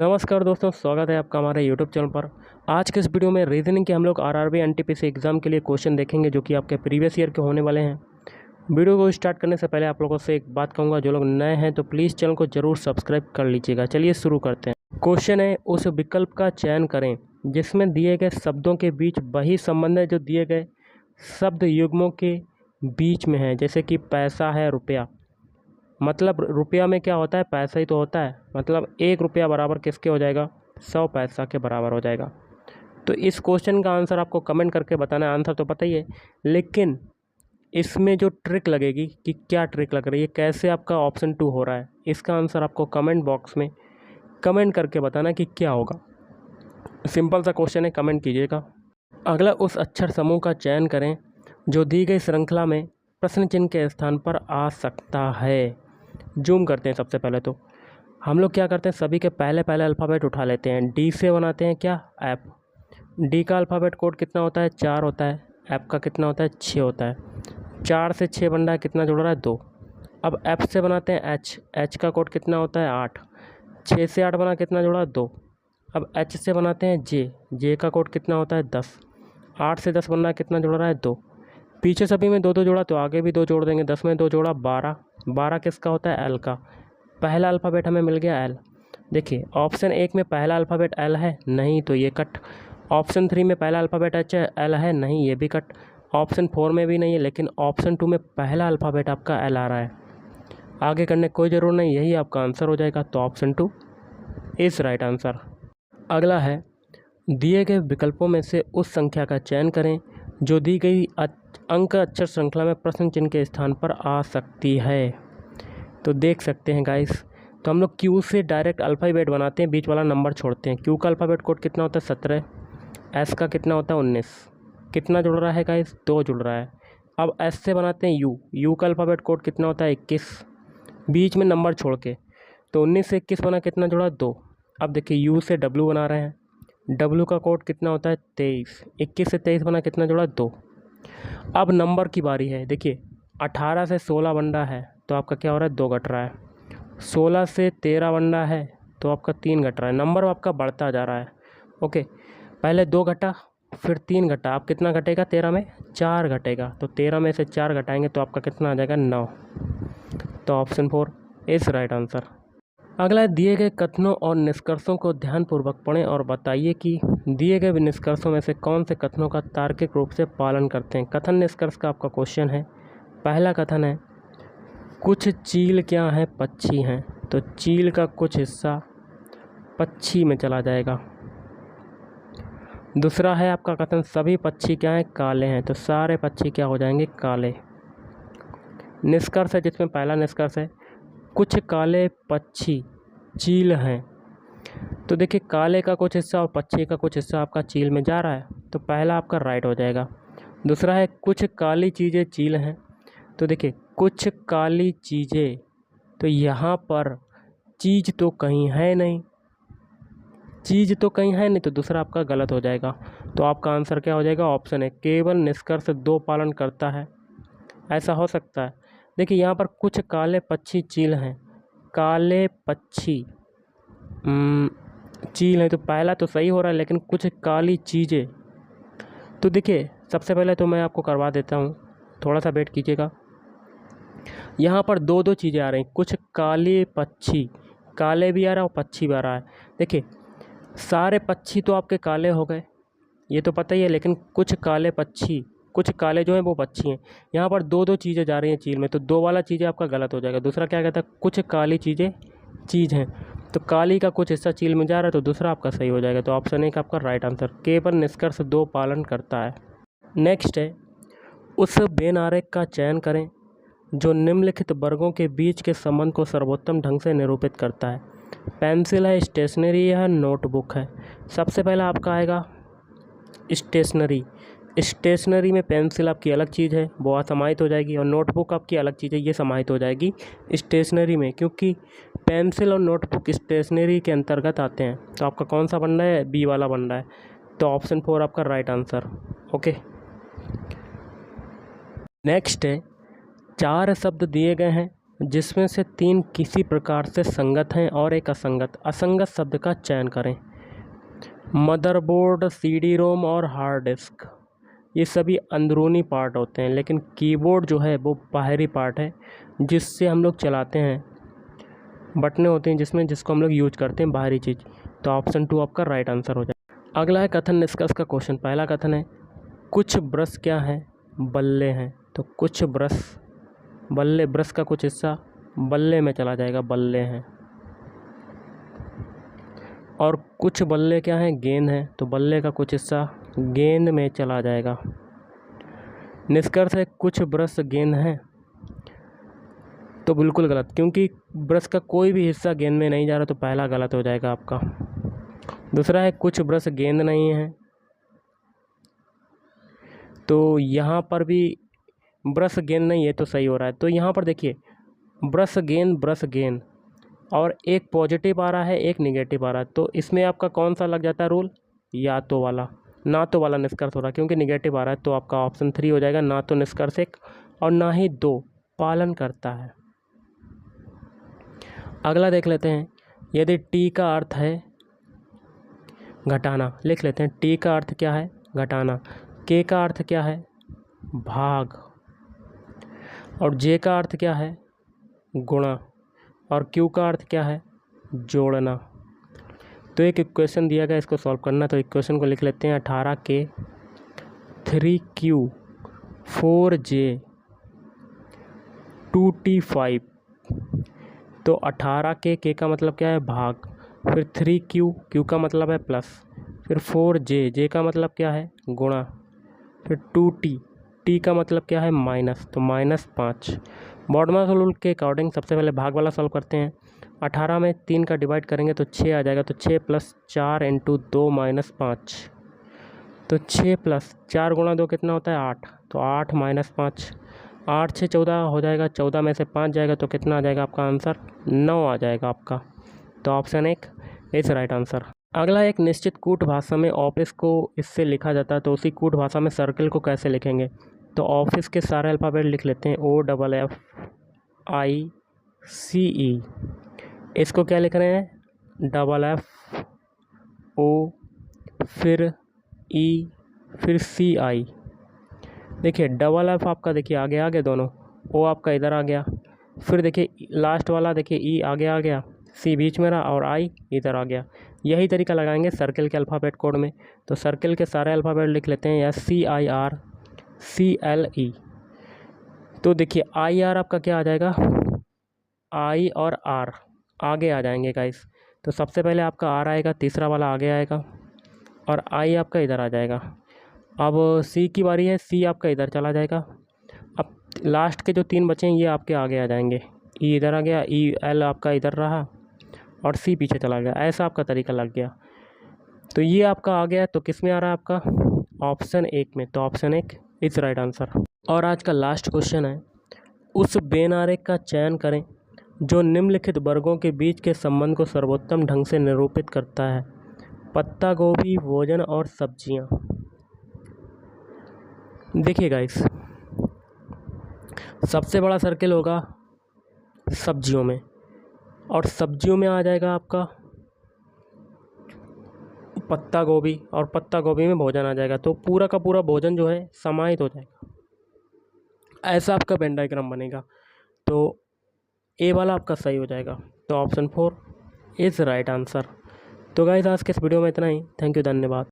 नमस्कार दोस्तों, स्वागत है आपका हमारे यूट्यूब चैनल पर। आज के इस वीडियो में रीजनिंग के हम लोग आरआरबी एनटीपीसी एग्ज़ाम के लिए क्वेश्चन देखेंगे जो कि आपके प्रीवियस ईयर के होने वाले हैं। वीडियो को स्टार्ट करने से पहले आप लोगों से एक बात कहूँगा, जो लोग नए हैं तो प्लीज़ चैनल को ज़रूर सब्सक्राइब कर लीजिएगा। चलिए शुरू करते हैं। क्वेश्चन है, उस विकल्प का चयन करें जिसमें दिए गए शब्दों के बीच वही संबंध है जो दिए गए शब्द युग्मों के बीच में है। जैसे कि पैसा है रुपया, मतलब रुपया में क्या होता है, पैसा ही तो होता है। मतलब 1 रुपया बराबर किसके हो जाएगा, 100 पैसा के बराबर हो जाएगा। तो इस क्वेश्चन का आंसर आपको कमेंट करके बताना है। आंसर तो पता ही है, लेकिन इसमें जो ट्रिक लगेगी कि क्या ट्रिक लग रही है, कैसे आपका ऑप्शन 2 हो रहा है, इसका आंसर आपको कमेंट बॉक्स में कमेंट करके बताना कि क्या होगा। सिंपल सा क्वेश्चन है, कमेंट कीजिएगा। अगला, उस अक्षर समूह का चयन करें जो दी गई श्रृंखला में प्रश्न चिन्ह के स्थान पर आ सकता है। जूम करते हैं। सबसे पहले तो हम लोग क्या करते हैं, सभी के पहले पहले अल्फ़ाबेट उठा लेते हैं। डी से बनाते हैं क्या, ऐप। डी का अल्फ़ाबेट कोड कितना होता है, 4 होता है। ऐप का कितना होता है, 6 होता है। 4 से 6 बन रहा है, कितना जुड़ रहा है, 2। अब ऐप से बनाते हैं एच। एच का कोड कितना होता है, 8। 6 से 8 बना, कितना जुड़ा, 2। अब एच से बनाते हैं जे। जे का कोड कितना होता है, 10। 8 से 10 बन रहा है, कितना जुड़ रहा है, 2। पीछे सभी में 2 2 जोड़ा तो आगे भी 2 जोड़ देंगे। 10 में 2 जोड़ा, 12। 12 किसका होता है, एल का। पहला अल्फ़ाबेट हमें मिल गया एल। देखिए ऑप्शन 1 में पहला अल्फ़ाबेट एल है, नहीं तो ये कट। ऑप्शन 3 में पहला अल्फ़ाबेट एच एल है, नहीं, ये भी कट। ऑप्शन 4 में भी नहीं है, लेकिन ऑप्शन 2 में पहला अल्फ़ाबेट आपका एल आ रहा है। आगे करने कोई ज़रूर नहीं, यही आपका आंसर हो जाएगा। तो ऑप्शन 2 इज़ राइट आंसर। अगला है, दिए गए विकल्पों में से उस संख्या का चयन करें जो दी गई अंक अक्षर श्रृंखला में प्रश्न चिन्ह के स्थान पर आ सकती है। तो देख सकते हैं गाइस, तो हम लोग क्यू से डायरेक्ट अल्फ़ाबेट बनाते हैं, बीच वाला नंबर छोड़ते हैं। क्यू का अल्फ़ाबेट कोड कितना होता है, 17। एस का कितना होता है, 19। कितना जुड़ रहा है गाइस, 2 जुड़ रहा है। अब एस से बनाते हैं यू। यू का अल्फ़ाबेट कोड कितना होता है, 21। बीच में नंबर छोड़ के, तो 19 से 21 बना, कितना जुड़ा, 2। अब देखिए यू से डब्लू बना रहे हैं। डब्लू का कोड कितना होता है, 23। 21 से 23 बना, कितना जुड़ा, 2। अब नंबर की बारी है। देखिए 18 से 16 बन रहा है, तो आपका क्या हो रहा है, 2 घट रहा है। 16 से 13 बन रहा है, तो आपका 3 घट रहा है। नंबर आपका बढ़ता जा रहा है। ओके, पहले 2 घटा, फिर 3 घटा। अब कितना घटेगा, 13 में 4 घटेगा। तो 13 में से 4 घटाएंगे तो आपका कितना आ जाएगा, 9। तो ऑप्शन 4 इज़ राइट आंसर। अगला, दिए गए कथनों और निष्कर्षों को ध्यानपूर्वक पढ़ें और बताइए कि दिए गए निष्कर्षों में से कौन से कथनों का तार्किक रूप से पालन करते हैं। कथन निष्कर्ष का आपका क्वेश्चन है। पहला कथन है, कुछ चील क्या हैं, पक्षी हैं। तो चील का कुछ हिस्सा पक्षी में चला जाएगा। दूसरा है आपका कथन, सभी पक्षी क्या हैं, काले हैं। तो सारे पक्षी क्या हो जाएंगे, काले। निष्कर्ष है जिसमें पहला निष्कर्ष है, कुछ काले पक्षी चील हैं। तो देखिए काले का कुछ हिस्सा और पक्षी का कुछ हिस्सा आपका चील में जा रहा है, तो पहला आपका राइट हो जाएगा। दूसरा है, कुछ काली चीज़ें चील हैं। तो देखिए कुछ काली चीज़ें, तो यहाँ पर चीज़ तो कहीं है नहीं, चीज़ तो कहीं है नहीं, तो दूसरा आपका गलत हो जाएगा। तो आपका आंसर क्या हो जाएगा, ऑप्शन है, केवल निष्कर्ष 2 पालन करता है। ऐसा हो सकता है। देखिए यहाँ पर कुछ काले पक्षी चील हैं, काले पक्षी चील है, तो पहला तो सही हो रहा है, लेकिन कुछ काली चीज़ें। तो देखिए सबसे पहले तो मैं आपको करवा देता हूँ, थोड़ा सा वेट कीजिएगा। यहाँ पर 2 चीज़ें आ रही हैं, कुछ काले पक्षी, काले भी आ रहा है और पक्षी भी आ रहा है। देखिए सारे पक्षी तो आपके काले हो गए, ये तो पता ही है, लेकिन कुछ काले पक्षी, कुछ काले जो हैं वो पक्षी हैं। यहाँ पर 2 चीज़ें जा रही हैं चील में, तो 2 वाला चीज़ें आपका गलत हो जाएगा। दूसरा क्या कहता है, कुछ काली चीज़ें चीज़ हैं, तो काली का कुछ हिस्सा चील में जा रहा है, तो दूसरा आपका सही हो जाएगा। तो ऑप्शन 1 आपका राइट आंसर, केवल निष्कर्ष 2 पालन करता है। नेक्स्ट है, उस बेन आरेख का चयन करें जो निम्नलिखित वर्गों के बीच के संबंध को सर्वोत्तम ढंग से निरूपित करता है। पेंसिल है, स्टेशनरी है, नोटबुक है। सबसे पहला आपका आएगा स्टेशनरी। स्टेशनरी में पेंसिल आपकी अलग चीज़ है, वो असमाहित हो जाएगी, और नोटबुक आपकी अलग चीज़ है, ये समाहित हो जाएगी स्टेशनरी में, क्योंकि पेंसिल और नोटबुक स्टेशनरी के अंतर्गत आते हैं। तो आपका कौन सा बन रहा है, बी वाला बन रहा है। तो ऑप्शन 4 आपका राइट आंसर। ओके, नेक्स्ट है, 4 शब्द दिए गए हैं जिसमें से 3 किसी प्रकार से संगत हैं और एक असंगत। असंगत शब्द का चयन करें। मदरबोर्ड, सीडी रोम और हार्ड डिस्क, ये सभी अंदरूनी पार्ट होते हैं, लेकिन कीबोर्ड जो है वो बाहरी पार्ट है जिससे हम लोग चलाते हैं। बटनें होती हैं जिसको हम लोग यूज करते हैं, बाहरी चीज़। तो ऑप्शन 2 आपका राइट आंसर हो जाए। अगला है कथन निष्कर्ष का क्वेश्चन। पहला कथन है कुछ ब्रश क्या है? बल्ले हैं। तो कुछ ब्रश, बल्ले, ब्रश का कुछ हिस्सा बल्ले में चला जाएगा, बल्ले हैं। और कुछ बल्ले क्या हैं? गेंद हैं। तो बल्ले का कुछ हिस्सा गेंद में चला जाएगा। निष्कर्ष है कुछ ब्रश गेंद हैं। तो बिल्कुल गलत, क्योंकि ब्रश का कोई भी हिस्सा गेंद में नहीं जा रहा, तो पहला गलत हो जाएगा आपका। दूसरा है कुछ ब्रश गेंद नहीं है। तो यहाँ पर भी ब्रश गेंद नहीं है, तो सही हो रहा है। तो यहाँ पर देखिए ब्रश गेंद और एक पॉजिटिव आ रहा है, एक निगेटिव आ रहा है। तो इसमें आपका कौन सा लग जाता है रूल? या तो वाला, ना तो वाला निष्कर्ष हो रहा है, क्योंकि निगेटिव आ रहा है। तो आपका ऑप्शन 3 हो जाएगा, ना तो निष्कर्ष 1 और ना ही 2 पालन करता है। अगला देख लेते हैं। यदि टी का अर्थ है घटाना, लिख लेते हैं। टी का अर्थ क्या है? घटाना। के का अर्थ क्या है? भाग। और जे का अर्थ क्या है? गुणा। और क्यू का अर्थ क्या है? जोड़ना। तो एक इक्वेशन दिया गया, इसको सॉल्व करना। तो इक्वेशन को लिख लेते हैं। 18K 3Q 4J 2T5। तो 18K का मतलब क्या है? भाग। फिर 3Q का मतलब है प्लस। फिर 4J का मतलब क्या है? गुणा। फिर 2T का मतलब क्या है? माइनस। तो -5। बॉडमास रूल के अकॉर्डिंग सबसे पहले भाग वाला सॉल्व करते हैं। 18 में 3 का डिवाइड करेंगे तो 6 आ जाएगा। तो 6 + 4 × 2 - 5। तो 6 + 4 × 2 कितना होता है? 8। तो 8 - 5, 8 से 14 हो जाएगा। 14 में से 5 जाएगा तो कितना आ जाएगा आपका आंसर? 9 आ जाएगा आपका। तो ऑप्शन 1 इज राइट आंसर। अगला एक निश्चित कूट भाषा में ऑफिस को इससे लिखा जाता है, तो उसी कूट भाषा में सर्कल को कैसे लिखेंगे? तो ऑफिस के सारे अल्फ़ाबेट लिख लेते हैं। OFFICE। इसको क्या लिख रहे हैं? FFO, फिर E, फिर CI। देखिए FF आपका देखिए आगे आ गया दोनों, O आपका इधर आ गया। फिर देखिए लास्ट वाला देखिए E आगे आ गया, C बीच में रहा और I इधर आ गया। यही तरीका लगाएंगे सर्कल के अल्फ़ाबेट कोड में। तो सर्कल के सारे अल्फ़ाबेट लिख लेते हैं। SCIRCLE। तो देखिए IR आपका क्या आ जाएगा? I और R आगे आ जाएंगे गाइस। तो सबसे पहले आपका R आएगा, तीसरा वाला आगे आएगा और I आपका इधर आ जाएगा। अब C की बारी है, C आपका इधर चला जाएगा। अब लास्ट के जो 3 बचे हैं ये आपके आगे आ जाएंगे। E इधर आ गया, EL आपका इधर रहा और C पीछे चला गया। ऐसा आपका तरीका लग गया। तो ये आपका आ गया। तो किस में आ रहा है आपका? ऑप्शन 1 में। तो ऑप्शन 1 इज राइट आंसर। और आज का लास्ट क्वेश्चन है, उस बेनारे का चयन करें जो निम्नलिखित वर्गों के बीच के संबंध को सर्वोत्तम ढंग से निरूपित करता है। पत्ता गोभी, भोजन और सब्जियां। देखिए गाइस, सबसे बड़ा सर्किल होगा सब्जियों में, और सब्जियों में आ जाएगा आपका पत्ता गोभी, और पत्ता गोभी में भोजन आ जाएगा। तो पूरा का पूरा भोजन जो है समाहित हो जाएगा। ऐसा आपका वेन डायग्राम बनेगा। तो ए वाला आपका सही हो जाएगा। तो ऑप्शन 4 इज़ राइट आंसर। तो गाइस आज के इस वीडियो में इतना ही। थैंक यू, धन्यवाद।